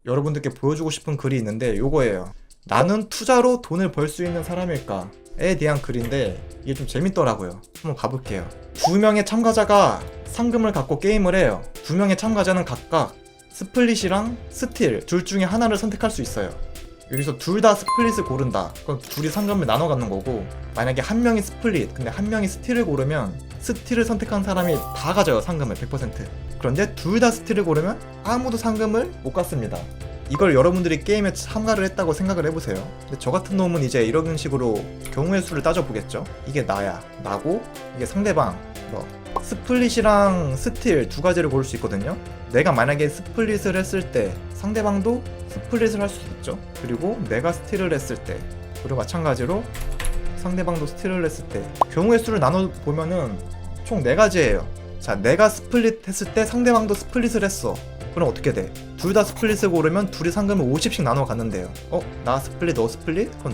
여러분들께 보여주고 싶은 글이 있는데 요거예요. 나는 투자로 돈을 벌 수 있는 사람일까? 에 대한 글인데 이게 좀 재밌더라고요. 한번 가볼게요. 두 명의 참가자가 상금을 갖고 게임을 해요. 두 명의 참가자는 각각 스플릿이랑 스틸 둘 중에 하나를 선택할 수 있어요. 여기서 둘 다 스플릿을 고른다. 그럼 둘이 상금을 나눠 갖는 거고, 만약에 한 명이 스플릿 근데 한 명이 스틸을 고르면 스틸을 선택한 사람이 다 가져요, 상금을 100%. 그런데 둘 다 스틸을 고르면 아무도 상금을 못 갖습니다. 이걸 여러분들이 게임에 참가를 했다고 생각을 해보세요. 근데 저 같은 놈은 이제 이런 식으로 경우의 수를 따져보겠죠. 이게 나야, 나고 이게 상대방. 스플릿이랑 스틸 두 가지를 고를 수 있거든요. 내가 만약에 스플릿을 했을 때 상대방도 스플릿을 할 수 있죠. 그리고 내가 스틸을 했을 때, 그리고 마찬가지로 상대방도 스틸을 했을 때 경우의 수를 나눠보면은 총 4가지예요. 자, 내가 스플릿 했을 때 상대방도 스플릿을 했어. 그럼 어떻게 돼? 둘 다 스플릿을 고르면 둘이 상금을 50씩 나눠 갖는데요. 나 스플릿, 너 스플릿? 그럼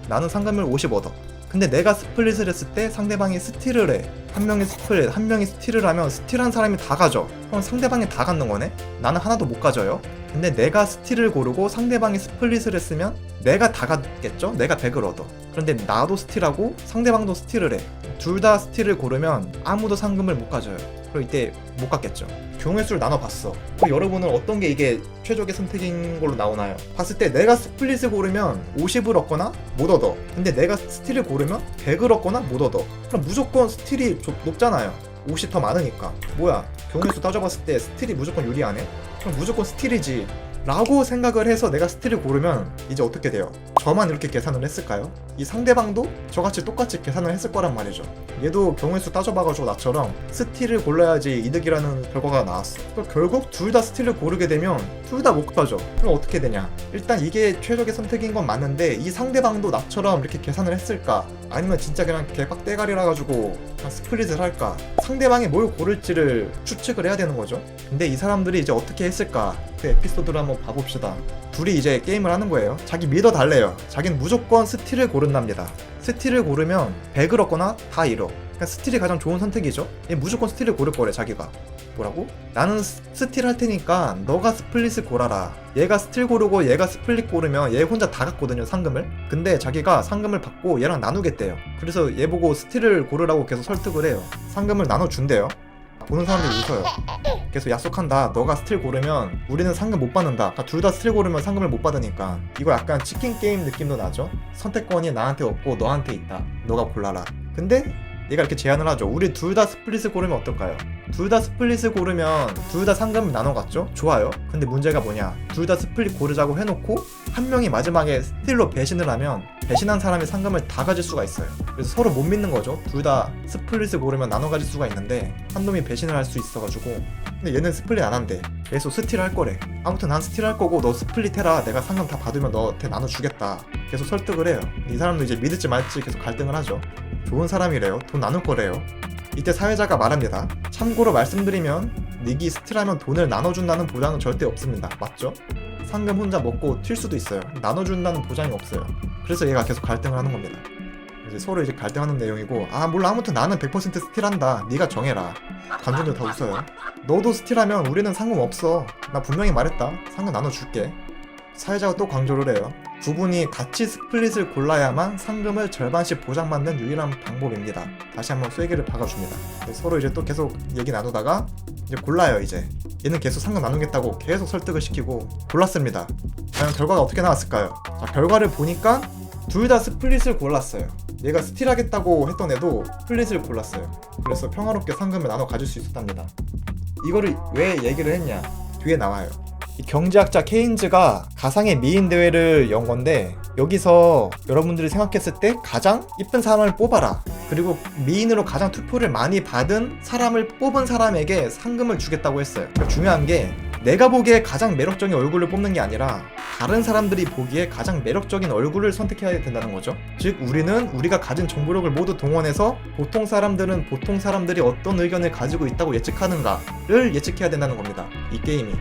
나는 상금을 50 얻어. 근데 내가 스플릿을 했을 때 상대방이 스틸을 해. 한 명이 스플릿, 한 명이 스틸을 하면 스틸한 사람이 다 가져. 그럼 상대방이 다 갖는 거네? 나는 하나도 못 가져요. 근데 내가 스틸을 고르고 상대방이 스플릿을 했으면 내가 다 갖겠죠? 내가 100을 얻어. 그런데 나도 스틸하고 상대방도 스틸을 해. 둘 다 스틸을 고르면 아무도 상금을 못 가져요. 그럼 이때 못 갖겠죠. 경우의 수를 나눠봤어. 그럼 여러분은 어떤 게 이게 최적의 선택인 걸로 나오나요? 봤을 때 내가 스플릿을 고르면 50을 얻거나 못 얻어. 근데 내가 스틸을 고르면 100을 얻거나 못 얻어. 그럼 무조건 스틸이 높잖아요. 50 더 많으니까. 뭐야, 경우의 수 따져봤을 때 스틸이 무조건 유리하네? 그럼 무조건 스틸이지 라고 생각을 해서 내가 스틸을 고르면 이제 어떻게 돼요? 저만 이렇게 계산을 했을까요? 이 상대방도 저같이 똑같이 계산을 했을 거란 말이죠. 얘도 경우의 수 따져봐가지고 나처럼 스틸을 골라야지 이득이라는 결과가 나왔어. 그러니까 결국 둘 다 스틸을 고르게 되면 둘 다 못 가져. 그럼 어떻게 되냐? 일단 이게 최적의 선택인 건 맞는데 이 상대방도 나처럼 이렇게 계산을 했을까? 아니면 진짜 그냥 개빡대가리라 가지고 그냥 스플릿을 할까? 상대방이 뭘 고를지를 추측을 해야 되는 거죠. 근데 이 사람들이 이제 어떻게 했을까? 그 에피소드를 한번 봐봅시다. 둘이 이제 게임을 하는 거예요. 자기 믿어달래요. 자기는 무조건 스틸을 고른답니다. 스틸을 고르면 100을 얻거나 다 잃어. 그러니까 스틸이 가장 좋은 선택이죠. 얘 무조건 스틸을 고를 거래, 자기가. 뭐라고? 나는 스틸 할 테니까 너가 스플릿을 고라라. 얘가 스틸 고르고 얘가 스플릿 고르면 얘 혼자 다 갖거든요, 상금을. 근데 자기가 상금을 받고 얘랑 나누겠대요. 그래서 얘 보고 스틸을 고르라고 계속 설득을 해요. 상금을 나눠준대요. 보는 사람들이 웃어요. 계속 약속한다. 너가 스틸 고르면 우리는 상금 못 받는다. 둘 다 스틸 고르면 상금을 못 받으니까. 이거 약간 치킨 게임 느낌도 나죠? 선택권이 나한테 없고 너한테 있다. 너가 골라라. 근데 얘가 이렇게 제안을 하죠. 우리 둘 다 스플릿을 고르면 어떨까요? 둘 다 스플릿을 고르면 둘 다 상금을 나눠 갖죠? 좋아요. 근데 문제가 뭐냐? 둘 다 스플릿 고르자고 해놓고 한 명이 마지막에 스틸로 배신을 하면 배신한 사람이 상금을 다 가질 수가 있어요. 그래서 서로 못 믿는 거죠. 둘 다 스플릿을 고르면 나눠 가질 수가 있는데 한 놈이 배신을 할 수 있어가지고. 근데 얘는 스플릿 안 한대. 계속 스틸 할 거래. 아무튼 난 스틸 할 거고 너 스플릿 해라. 내가 상금 다 받으면 너한테 나눠주겠다. 계속 설득을 해요. 이 사람도 이제 믿을지 말지 계속 갈등을 하죠. 좋은 사람이래요. 돈 나눌 거래요. 이때 사회자가 말합니다. 참고로 말씀드리면 닉이 스틸하면 돈을 나눠준다는 보장은 절대 없습니다. 맞죠? 상금 혼자 먹고 튈 수도 있어요. 나눠준다는 보장이 없어요. 그래서 얘가 계속 갈등을 하는 겁니다. 이제 서로 이제 갈등하는 내용이고, 몰라, 아무튼 나는 100% 스틸한다. 네가 정해라. 관중들 다 웃어요. 너도 스틸하면 우리는 상금 없어. 나 분명히 말했다. 상금 나눠줄게. 사회자가 또 강조를 해요. 두 분이 같이 스플릿을 골라야만 상금을 절반씩 보장받는 유일한 방법입니다. 다시 한번 쐐기를 박아줍니다. 서로 이제 또 계속 얘기 나누다가 이제 골라요. 이제 얘는 계속 상금 나누겠다고 계속 설득을 시키고 골랐습니다. 과연 결과가 어떻게 나왔을까요? 자, 결과를 보니까 둘 다 스플릿을 골랐어요. 얘가 스틸하겠다고 했던 애도 스플릿을 골랐어요. 그래서 평화롭게 상금을 나눠 가질 수 있었답니다. 이거를 왜 얘기를 했냐? 뒤에 나와요. 이 경제학자 케인즈가 가상의 미인 대회를 연 건데, 여기서 여러분들이 생각했을 때 가장 이쁜 사람을 뽑아라. 그리고 미인으로 가장 투표를 많이 받은 사람을 뽑은 사람에게 상금을 주겠다고 했어요. 그러니까 중요한 게 내가 보기에 가장 매력적인 얼굴을 뽑는 게 아니라 다른 사람들이 보기에 가장 매력적인 얼굴을 선택해야 된다는 거죠. 즉 우리는 우리가 가진 정보력을 모두 동원해서 보통 사람들은 보통 사람들이 어떤 의견을 가지고 있다고 예측하는가를 예측해야 된다는 겁니다. 이 게임이.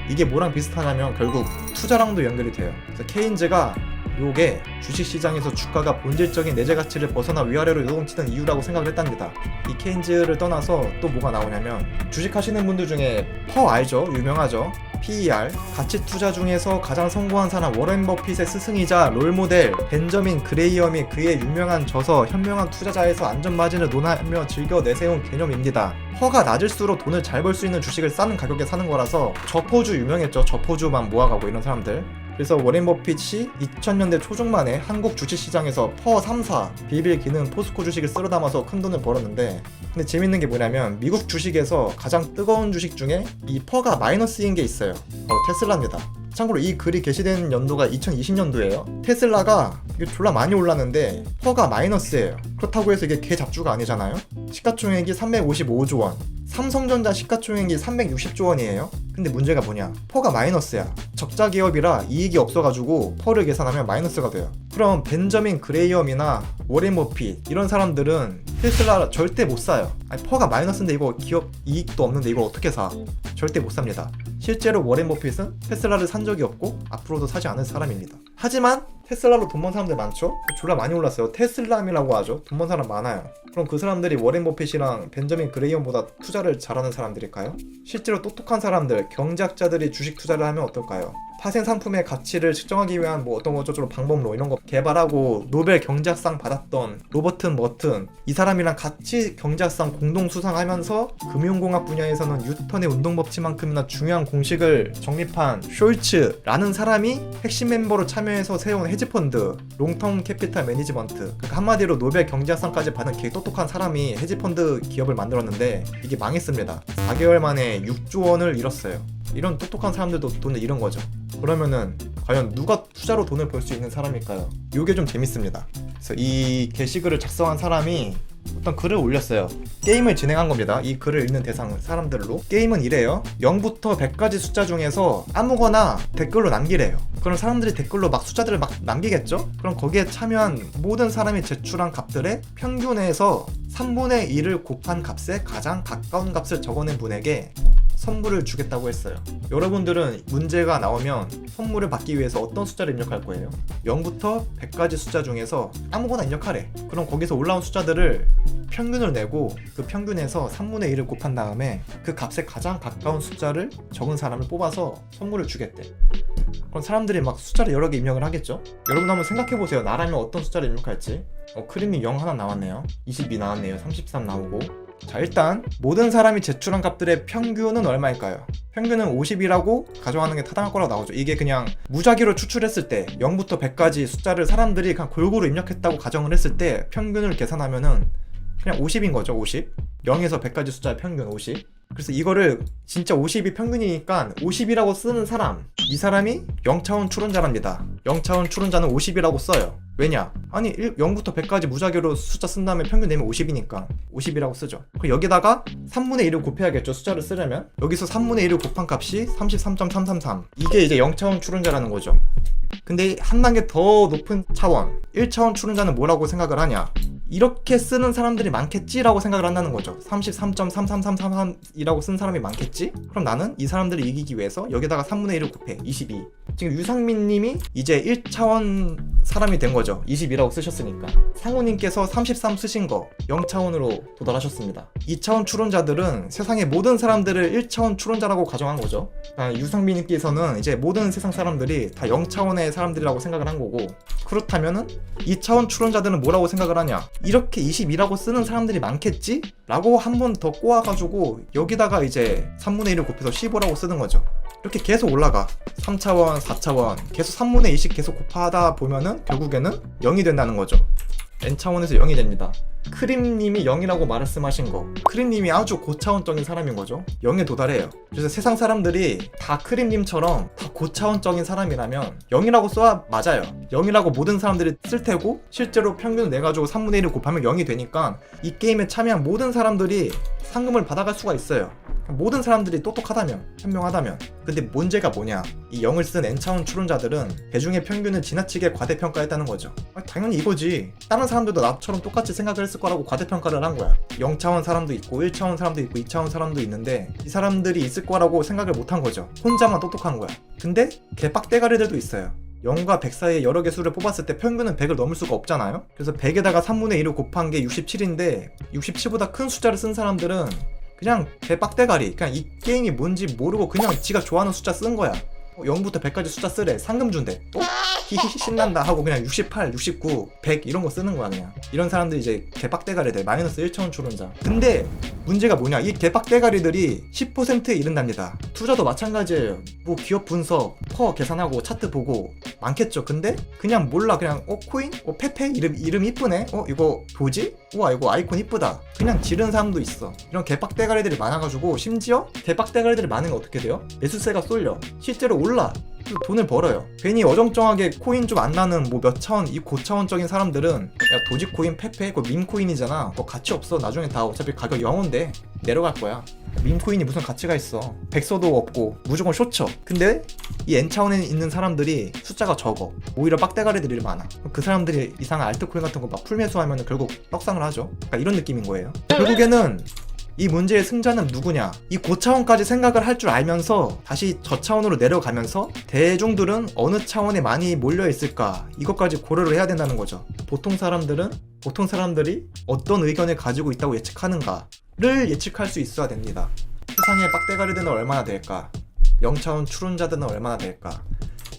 이게 뭐랑 비슷하냐면 결국 투자랑도 연결이 돼요. 그래서 케인즈가 요게 주식시장에서 주가가 본질적인 내재 가치를 벗어나 위아래로 요동치는 이유라고 생각을 했답니다. 이 케인즈를 떠나서 또 뭐가 나오냐면, 주식하시는 분들 중에 퍼 알죠? 유명하죠? PER, 가치 투자 중에서 가장 성공한 사람 워렌 버핏의 스승이자 롤모델 벤저민 그레이엄이 그의 유명한 저서 현명한 투자자에서 안전마진을 논하며 즐겨 내세운 개념입니다. 퍼가 낮을수록 돈을 잘 벌 수 있는 주식을 싸는 가격에 사는 거라서 저포주 유명했죠. 저포주만 모아가고 이런 사람들. 그래서 워렌 버핏이 2000년대 초중반에 한국 주식시장에서 퍼 3사 비빌 기능 포스코 주식을 쓸어 담아서 큰 돈을 벌었는데, 근데 재밌는 게 뭐냐면 미국 주식에서 가장 뜨거운 주식 중에 이 퍼가 마이너스인 게 있어요. 테슬라입니다. 참고로 이 글이 게시된 연도가 2020년도예요. 테슬라가 이게 졸라 많이 올랐는데 퍼가 마이너스예요. 그렇다고 해서 이게 개잡주가 아니잖아요. 시가총액이 355조 원, 삼성전자 시가총액이 360조 원이에요. 근데 문제가 뭐냐, 퍼가 마이너스야. 적자 기업이라 이익이 없어가지고 퍼를 계산하면 마이너스가 돼요. 그럼 벤저민 그레이엄이나 워렌 버핏 이런 사람들은 테슬라 절대 못 사요. 아니, 퍼가 마이너스인데 이거 기업 이익도 없는데 이걸 어떻게 사? 절대 못 삽니다. 실제로 워렌 버핏은 테슬라를 산 적이 없고 앞으로도 사지 않을 사람입니다. 하지만 테슬라로 돈 번 사람들 많죠? 졸라 많이 올랐어요. 테슬람이라고 하죠. 돈 번 사람 많아요. 그럼 그 사람들이 워렌 버핏이랑 벤저민 그레이엄보다 투자를 잘하는 사람들일까요? 실제로 똑똑한 사람들, 경제학자들이 주식 투자를 하면 어떨까요? 파생 상품의 가치를 측정하기 위한 뭐 어떤 저쩌고 방법론 이런 거 개발하고 노벨 경제학상 받았던 로버튼 머튼, 이 사람이랑 같이 경제학상 공동 수상하면서 금융공학 분야에서는 뉴턴의 운동법칙만큼이나 중요한 공식을 정립한 숄츠라는 사람이 핵심 멤버로 참여해서 세운 헤지펀드 롱텀 캐피탈 매니지먼트, 그러니까 한마디로 노벨 경제학상까지 받은 개 똑똑한 사람이 헤지펀드 기업을 만들었는데 이게 망했습니다. 4개월 만에 6조 원을 잃었어요. 이런 똑똑한 사람들도 돈을 잃은 거죠. 그러면은 과연 누가 투자로 돈을 벌 수 있는 사람일까요? 이게 좀 재밌습니다. 그래서 이 게시글을 작성한 사람이 어떤 글을 올렸어요. 게임을 진행한 겁니다. 이 글을 읽는 대상 사람들로. 게임은 이래요. 0부터 100까지 숫자 중에서 아무거나 댓글로 남기래요. 그럼 사람들이 댓글로 막 숫자들을 막 남기겠죠? 그럼 거기에 참여한 모든 사람이 제출한 값들의 평균에서 3분의 1을 곱한 값에 가장 가까운 값을 적어낸 분에게 선물을 주겠다고 했어요. 여러분들은 문제가 나오면 선물을 받기 위해서 어떤 숫자를 입력할 거예요? 0부터 100까지 숫자 중에서 아무거나 입력하래. 그럼 거기서 올라온 숫자들을 평균을 내고 그 평균에서 3분의 1을 곱한 다음에 그 값에 가장 가까운 숫자를 적은 사람을 뽑아서 선물을 주겠대. 그럼 사람들이 막 숫자를 여러 개 입력을 하겠죠? 여러분 한번 생각해보세요. 나라면 어떤 숫자를 입력할지. 크림이 0 하나 나왔네요. 22 나왔네요. 33 나오고. 자, 일단 모든 사람이 제출한 값들의 평균은 얼마일까요? 평균은 50이라고 가정하는 게 타당할 거라고 나오죠. 이게 그냥 무작위로 추출했을 때 0부터 100까지 숫자를 사람들이 그냥 골고루 입력했다고 가정을 했을 때 평균을 계산하면은 그냥 50인 거죠. 50. 0에서 100까지 숫자의 평균 50. 그래서 이거를 진짜 50이 평균이니까 50이라고 쓰는 사람, 이 사람이 0차원 추론자랍니다. 0차원 추론자는 50이라고 써요. 왜냐? 아니 0부터 100까지 무작위로 숫자 쓴 다음에 평균 내면 50이니까 50이라고 쓰죠. 그럼 여기다가 3분의 1을 곱해야겠죠. 숫자를 쓰려면. 여기서 3분의 1을 곱한 값이 33.333. 이게 이제 0차원 추론자라는 거죠. 근데 한 단계 더 높은 차원, 1차원 추론자는 뭐라고 생각을 하냐? 이렇게 쓰는 사람들이 많겠지라고 생각을 한다는 거죠. 33.33333이라고 쓴 사람이 많겠지? 그럼 나는 이 사람들을 이기기 위해서 여기다가 3분의 1을 곱해. 22. 지금 유상민 님이 이제 1차원 사람이 된 거죠. 22라고 쓰셨으니까. 상우님께서 33 쓰신 거 0차원으로 도달하셨습니다. 2차원 추론자들은 세상의 모든 사람들을 1차원 추론자라고 가정한 거죠. 유상민 님께서는 이제 모든 세상 사람들이 다 0차원의 사람들이라고 생각을 한 거고, 그렇다면은 2차원 추론자들은 뭐라고 생각을 하냐? 이렇게 22라고 쓰는 사람들이 많겠지? 라고 한 번 더 꼬아가지고 여기다가 이제 3분의 1을 곱해서 15라고 쓰는 거죠. 이렇게 계속 올라가. 3차원, 4차원 계속 3분의 2씩 계속 곱하다 보면은 결국에는 0이 된다는 거죠. n차원에서 0이 됩니다. 크림님이 0이라고 말씀하신 거, 크림님이 아주 고차원적인 사람인 거죠. 0에 도달해요. 그래서 세상 사람들이 다 크림님처럼 다 고차원적인 사람이라면 0이라고 써야 맞아요. 0이라고 모든 사람들이 쓸 테고, 실제로 평균을 내가지고 3분의 1을 곱하면 0이 되니까 이 게임에 참여한 모든 사람들이 상금을 받아갈 수가 있어요. 모든 사람들이 똑똑하다면, 현명하다면. 근데 문제가 뭐냐, 이 0을 쓴 n차원 추론자들은 대중의 평균을 지나치게 과대평가했다는 거죠. 당연히 이거지. 다른 사람들도 나처럼 똑같이 생각을 했을 거라고 과대평가를 한 거야. 0차원 사람도 있고 1차원 사람도 있고 2차원 사람도 있는데 이 사람들이 있을 거라고 생각을 못 한 거죠. 혼자만 똑똑한 거야. 근데 개빡대가리들도 있어요. 0과 100 사이에 여러 개 수를 뽑았을 때 평균은 100을 넘을 수가 없잖아요. 그래서 100에다가 3분의 1을 곱한 게 67인데 67보다 큰 숫자를 쓴 사람들은 그냥 개빡대가리. 그냥 이 게임이 뭔지 모르고 그냥 지가 좋아하는 숫자 쓴 거야. 0부터 100까지 숫자 쓰래. 상금 준대. 히히히 신난다 하고 그냥 68, 69, 100 이런 거 쓰는 거야 그냥. 이런 사람들이 이제 개빡대가리들. 마이너스 1,000원 추론자. 근데 문제가 뭐냐, 이 개빡대가리들이 10%에 이른답니다. 투자도 마찬가지예요. 뭐 기업 분석, 퍼 계산하고 차트 보고 많겠죠. 근데 그냥 몰라. 그냥 코인? 페페? 이름 이쁘네? 이거 도지? 우와 이거 아이콘 이쁘다. 그냥 지른 사람도 있어. 이런 개빡대가리들이 많아가지고 심지어 개빡대가리들이 많으면 어떻게 돼요? 매수세가 쏠려. 실제로 올라. 돈을 벌어요. 괜히 어정쩡하게 코인 좀 안 나는 뭐 몇 차원, 이 고차원적인 사람들은 야 도지코인, 페페, 그거 밈코인이잖아. 뭐 가치 없어. 나중에 다 어차피 가격 0원데 내려갈 거야. 밈코인이 무슨 가치가 있어. 백서도 없고 무조건 쇼쳐. 근데 이 N차원에 있는 사람들이 숫자가 적어. 오히려 빡대가리들이 많아. 그 사람들이 이상한 알트코인 같은 거 막 풀매수하면 결국 떡상을 하죠. 그러니까 이런 느낌인 거예요. 결국에는 이 문제의 승자는 누구냐? 이 고차원까지 생각을 할 줄 알면서 다시 저차원으로 내려가면서 대중들은 어느 차원에 많이 몰려있을까? 이것까지 고려를 해야 된다는 거죠. 보통 사람들이 어떤 의견을 가지고 있다고 예측하는가를 예측할 수 있어야 됩니다. 세상에 빡대가리들은 얼마나 될까? 0차원 추론자들은 얼마나 될까?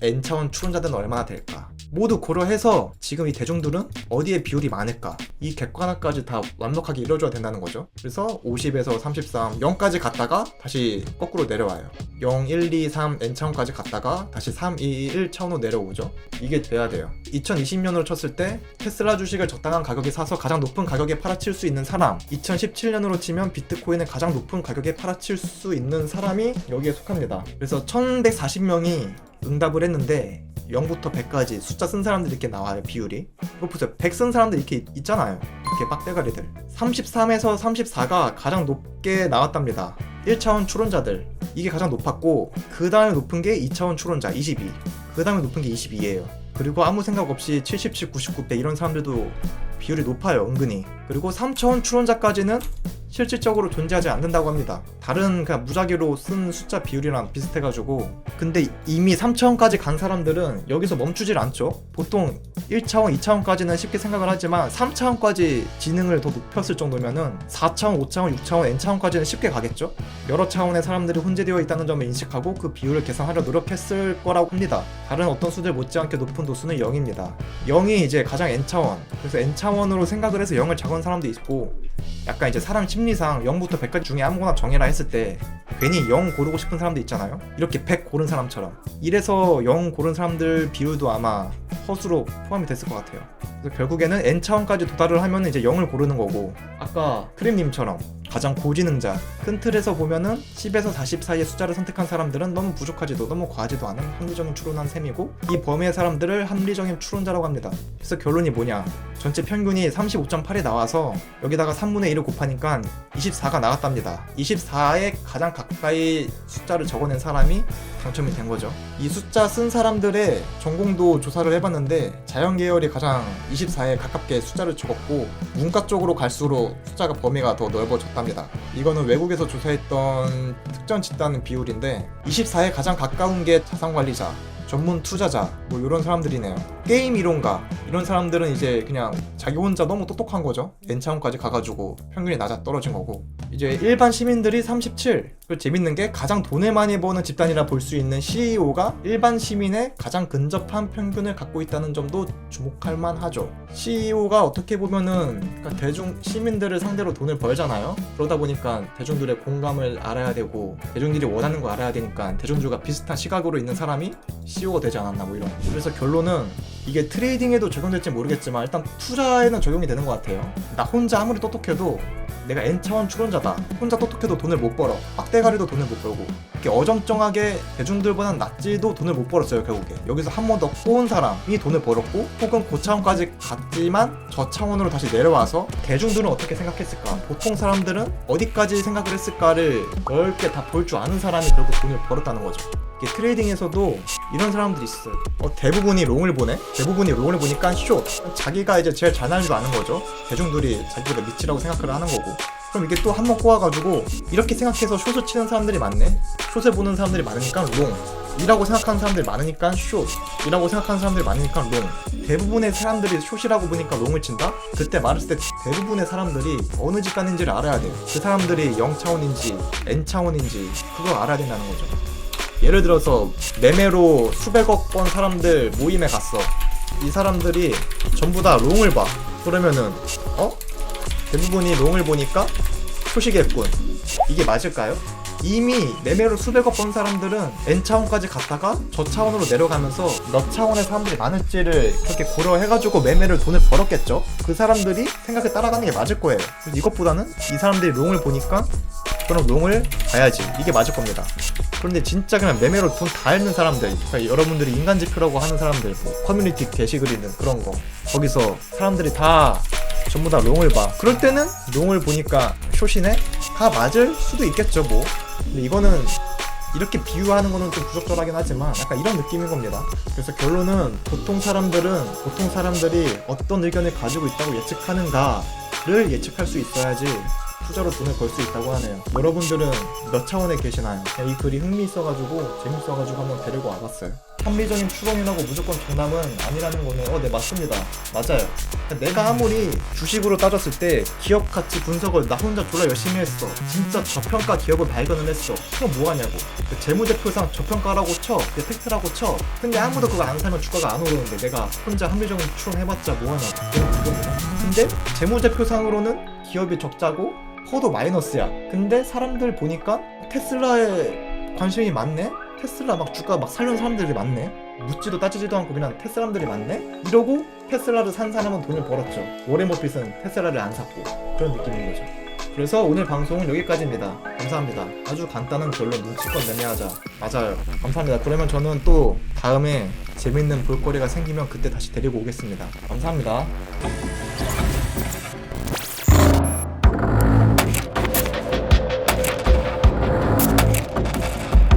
N차원 추론자들은 얼마나 될까? 모두 고려해서 지금 이 대중들은 어디에 비율이 많을까? 이 객관화까지 다 완벽하게 이루어져야 된다는 거죠. 그래서 50에서 33, 0까지 갔다가 다시 거꾸로 내려와요. 0, 1, 2, 3, N차원까지 갔다가 다시 3, 2, 1 차원으로 내려오죠. 이게 돼야 돼요. 2020년으로 쳤을 때 테슬라 주식을 적당한 가격에 사서 가장 높은 가격에 팔아칠 수 있는 사람, 2017년으로 치면 비트코인을 가장 높은 가격에 팔아칠 수 있는 사람이 여기에 속합니다. 그래서 1140명이 응답을 했는데 0부터 100까지 숫자 쓴 사람들이 이렇게 나와요. 비율이. 이거 보세요. 100 쓴 사람들 이렇게 있잖아요. 이렇게 빡대가리들. 33에서 34가 가장 높게 나왔답니다. 1차원 추론자들. 이게 가장 높았고 그 다음에 높은 게 2차원 추론자 22. 그 다음에 높은 게 22예요. 그리고 아무 생각 없이 77, 99대 이런 사람들도 비율이 높아요. 은근히. 그리고 3차원 추론자까지는 실질적으로 존재하지 않는다고 합니다. 다른 그냥 무작위로 쓴 숫자 비율이랑 비슷해가지고. 근데 이미 3차원까지 간 사람들은 여기서 멈추질 않죠. 보통 1차원, 2차원까지는 쉽게 생각을 하지만 3차원까지 지능을 더 높였을 정도면은 4차원, 5차원, 6차원, N차원까지는 쉽게 가겠죠. 여러 차원의 사람들이 혼재되어 있다는 점을 인식하고 그 비율을 계산하려 노력했을 거라고 합니다. 다른 어떤 수들 못지않게 높은 도수는 0입니다. 0이 이제 가장 N차원. 그래서 N차원으로 생각을 해서 0을 적은 사람도 있고, 약간 이제 사람 심리상 0부터 100까지 중에 아무거나 정해라 했을 때 괜히 0 고르고 싶은 사람도 있잖아요. 이렇게 100 고른 사람처럼. 이래서 0 고른 사람들 비율도 아마 허수로 포함이 됐을 것 같아요. 그래서 결국에는 N차원까지 도달을 하면 이제 0을 고르는 거고, 아까 크림님처럼 가장 고지능자, 큰 틀에서 보면은 10에서 40 사이의 숫자를 선택한 사람들은 너무 부족하지도 너무 과하지도 않은 합리적인 추론한 셈이고, 이 범위의 사람들을 합리적인 추론자라고 합니다. 그래서 결론이 뭐냐, 전체 평균이 35.8이 나와서 여기다가 3분의 1을 곱하니까 24가 나왔답니다. 24에 가장 가까이 숫자를 적어낸 사람이 당첨이 된 거죠. 이 숫자 쓴 사람들의 전공도 조사를 해봤는데 자연계열이 가장 24에 가깝게 숫자를 적었고, 문과 쪽으로 갈수록 숫자가 범위가 더 넓어졌답니다. 이거는 외국에서 조사했던 특정 집단 비율인데 24에 가장 가까운 게 자산관리자, 전문 투자자, 뭐 이런 사람들이네요. 게임 이론가 이런 사람들은 이제 그냥 자기 혼자 너무 똑똑한 거죠. N차원까지 가가지고 평균이 낮아 떨어진 거고, 이제 일반 시민들이 37. 그 재밌는 게 가장 돈을 많이 버는 집단이라 볼 수 있는 CEO가 일반 시민의 가장 근접한 평균을 갖고 있다는 점도 주목할 만하죠. CEO가 어떻게 보면은 그러니까 대중 시민들을 상대로 돈을 벌잖아요. 그러다 보니까 대중들의 공감을 알아야 되고 대중들이 원하는 거 알아야 되니까 대중들과 비슷한 시각으로 있는 사람이 CEO가 되지 않았나 뭐 이런. 그래서 결론은 이게 트레이딩에도 적용될지 모르겠지만 일단 투자에는 적용이 되는 것 같아요. 나 혼자 아무리 똑똑해도 내가 N차원 추론자다. 혼자 똑똑해도 돈을 못 벌어. 빡대가리도 돈을 못 벌고. 이렇게 어정쩡하게 대중들보단 낫지도 돈을 못 벌었어요. 결국에 여기서 한 번 더 꼬은 사람이 돈을 벌었고, 혹은 고차원까지 갔지만 저차원으로 다시 내려와서 대중들은 어떻게 생각했을까, 보통 사람들은 어디까지 생각을 했을까를 넓게 다 볼 줄 아는 사람이 결국 돈을 벌었다는 거죠. 이게 트레이딩에서도 이런 사람들이 있어요. 대부분이 롱을 보네? 대부분이 롱을 보니까 숏. 자기가 이제 제일 잘 나는 줄 아는 거죠. 대중들이 자기보다 밑이라고 생각을 하는 거고. 그럼 이게 또 한 번 꼬아가지고 이렇게 생각해서 숏을 치는 사람들이 많네? 숏을 보는 사람들이 많으니까 롱. 이라고 생각하는 사람들이 많으니까 숏, 이라고 생각하는 사람들이 많으니까 롱. 대부분의 사람들이 숏이라고 보니까 롱을 친다? 그때 말했을 때 대부분의 사람들이 어느 직관인지를 알아야 돼요. 그 사람들이 0차원인지 N차원인지 그걸 알아야 된다는 거죠. 예를 들어서 매매로 수백억 번 사람들 모임에 갔어. 이 사람들이 전부 다 롱을 봐. 그러면은 대부분이 롱을 보니까 숏이겠군. 이게 맞을까요? 이미 매매로 수백억 번 사람들은 N차원까지 갔다가 저차원으로 내려가면서 몇 차원의 사람들이 많을지를 그렇게 고려해가지고 매매를 돈을 벌었겠죠? 그 사람들이 생각에 따라가는 게 맞을 거예요. 그래서 이것보다는 이 사람들이 롱을 보니까 그럼 롱을 봐야지, 이게 맞을 겁니다. 그런데 진짜 그냥 매매로 돈 다 잃는 사람들, 그러니까 여러분들이 인간지표라고 하는 사람들, 뭐 커뮤니티 게시글 있는 그런 거, 거기서 사람들이 다 전부 다 롱을 봐. 그럴 때는 롱을 보니까 숏이네? 다 맞을 수도 있겠죠 뭐. 근데 이거는 이렇게 비유하는 거는 좀 부적절하긴 하지만 약간 이런 느낌인 겁니다. 그래서 결론은 보통 사람들이 어떤 의견을 가지고 있다고 예측하는가를 예측할 수 있어야지 투자로 돈을 벌 수 있다고 하네요. 여러분들은 몇 차원에 계시나요? 이 글이 흥미있어가지고 재밌어가지고 한번 데리고 와봤어요. 합리적인 추론이라고 무조건 정답은 아니라는 거는 네 맞습니다. 맞아요. 내가 아무리 주식으로 따졌을 때 기업 가치 분석을 나 혼자 졸라 열심히 했어. 진짜 저평가 기업을 발견을 했어. 그럼 뭐하냐고. 재무제표상 저평가라고 쳐, 팩트라고 쳐. 근데 아무도 그거 안 사면 주가가 안 오르는데 내가 혼자 합리적인 추론 해봤자 뭐하냐고. 그겁니다. 근데 재무제표상으로는 기업이 적자고 퍼도 마이너스야. 근데 사람들 보니까 테슬라에 관심이 많네? 테슬라 막 주가 막 살려는 사람들이 많네? 묻지도 따지지도 않고 그냥 테슬라들이 많네? 이러고 테슬라를 산 사람은 돈을 벌었죠. 워렌 버핏은 테슬라를 안 샀고. 그런 느낌인 거죠. 그래서 오늘 방송은 여기까지입니다. 감사합니다. 아주 간단한 결론, 눈치껏 매매하자. 맞아요. 감사합니다. 그러면 저는 또 다음에 재밌는 볼거리가 생기면 그때 다시 데리고 오겠습니다. 감사합니다.